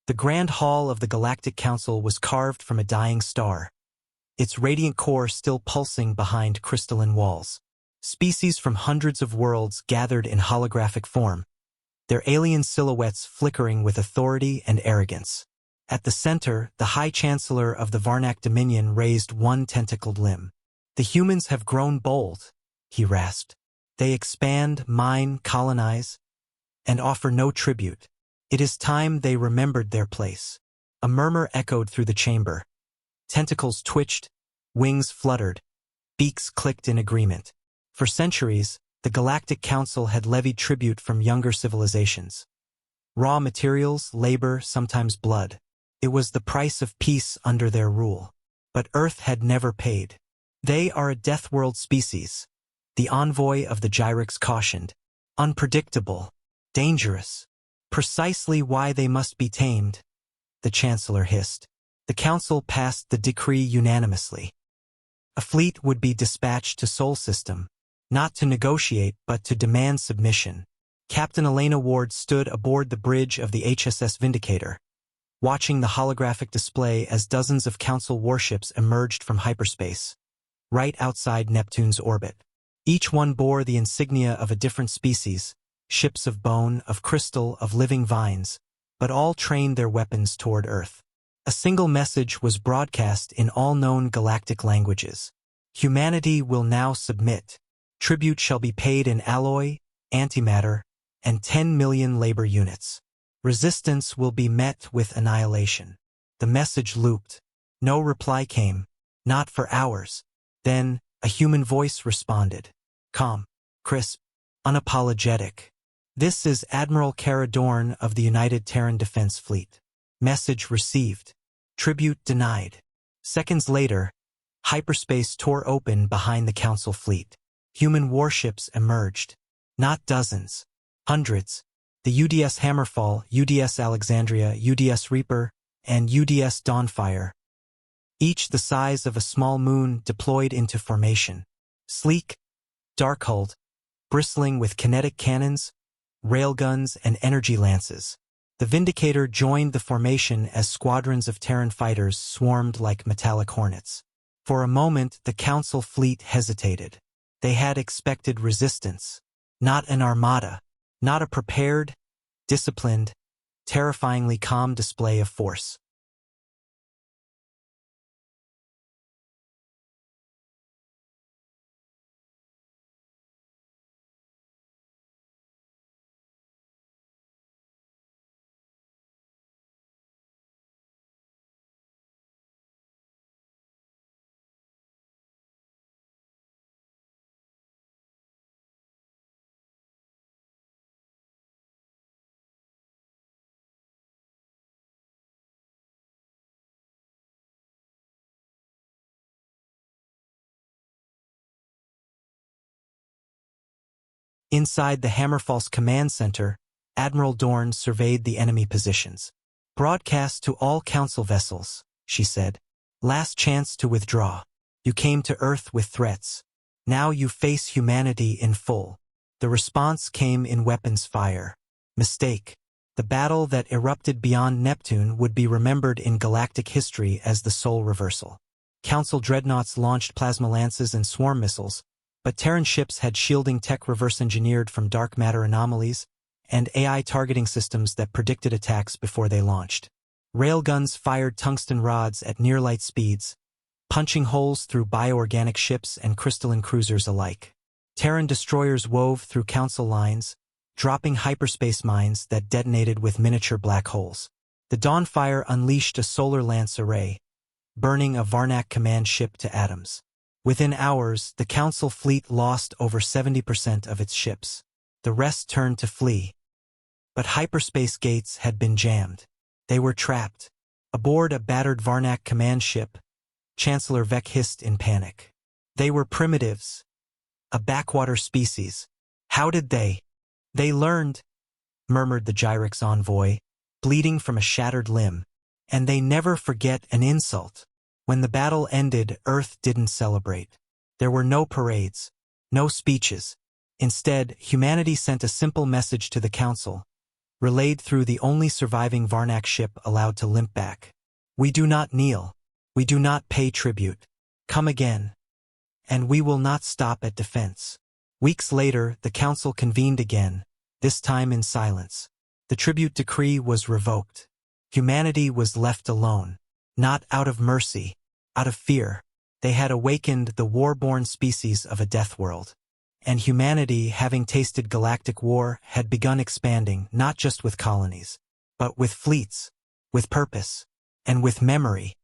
The Grand Hall of the Galactic Council was carved from a dying star, its radiant core still pulsing behind crystalline walls. Species from hundreds of worlds gathered in holographic form, their alien silhouettes flickering with authority and arrogance. At the center, the High Chancellor of the Varnak Dominion raised one tentacled limb. "The humans have grown bold," he rasped. "They expand, mine, colonize, and offer no tribute. It is time they remembered their place." A murmur echoed through the chamber. Tentacles twitched, wings fluttered, beaks clicked in agreement. For centuries, the Galactic Council had levied tribute from younger civilizations. Raw materials, labor, sometimes blood. It was the price of peace under their rule. But Earth had never paid. "They are a death-world species," the envoy of the Gyrics cautioned. "Unpredictable, dangerous. Precisely why they must be tamed," the Chancellor hissed. The Council passed the decree unanimously. A fleet would be dispatched to Sol System, not to negotiate but to demand submission. Captain Elena Ward stood aboard the bridge of the HSS Vindicator, watching the holographic display as dozens of Council warships emerged from hyperspace, right outside Neptune's orbit. Each one bore the insignia of a different species, ships of bone, of crystal, of living vines, but all trained their weapons toward Earth. A single message was broadcast in all known galactic languages. "Humanity will now submit. Tribute shall be paid in alloy, antimatter, and 10 million labor units. Resistance will be met with annihilation." The message looped. No reply came, not for hours. Then, a human voice responded. Calm, crisp, unapologetic. "This is Admiral Kara Dorn of the United Terran Defense Fleet. Message received. Tribute denied." Seconds later, hyperspace tore open behind the Council fleet. Human warships emerged. Not dozens, hundreds. The UDS Hammerfall, UDS Alexandria, UDS Reaper, and UDS Dawnfire, each the size of a small moon, deployed into formation. Sleek, dark-hulled, bristling with kinetic cannons, railguns, and energy lances. The Vindicator joined the formation as squadrons of Terran fighters swarmed like metallic hornets. For a moment, the Council fleet hesitated. They had expected resistance, not an armada, not a prepared, disciplined, terrifyingly calm display of force. Inside the Hammerfall's command center, Admiral Dorn surveyed the enemy positions. "Broadcast to all Council vessels," she said. "Last chance to withdraw. You came to Earth with threats. Now you face humanity in full." The response came in weapons fire. Mistake. The battle that erupted beyond Neptune would be remembered in galactic history as the Sol Reversal. Council dreadnoughts launched plasma lances and swarm missiles, but Terran ships had shielding tech reverse-engineered from dark matter anomalies and AI targeting systems that predicted attacks before they launched. Railguns fired tungsten rods at near-light speeds, punching holes through bioorganic ships and crystalline cruisers alike. Terran destroyers wove through Council lines, dropping hyperspace mines that detonated with miniature black holes. The Dawnfire unleashed a solar lance array, burning a Varnak command ship to atoms. Within hours, the Council fleet lost over 70% of its ships. The rest turned to flee. But hyperspace gates had been jammed. They were trapped. Aboard a battered Varnak command ship, Chancellor Vec hissed in panic. "They were primitives. A backwater species. How did they?" "They learned," murmured the Gyrics envoy, bleeding from a shattered limb. "And they never forget an insult." When the battle ended, Earth didn't celebrate. There were no parades, no speeches. Instead, humanity sent a simple message to the Council. relayed through the only surviving Varnak ship allowed to limp back. We do not kneel. We do not pay tribute. Come again. And we will not stop at defense. Weeks later, the council convened again, this time in silence. The tribute decree was revoked. Humanity was left alone. Not out of mercy, out of fear. They had awakened the war-born species of a death world. And humanity, having tasted galactic war, had begun expanding not just with colonies, but with fleets, with purpose, and with memory.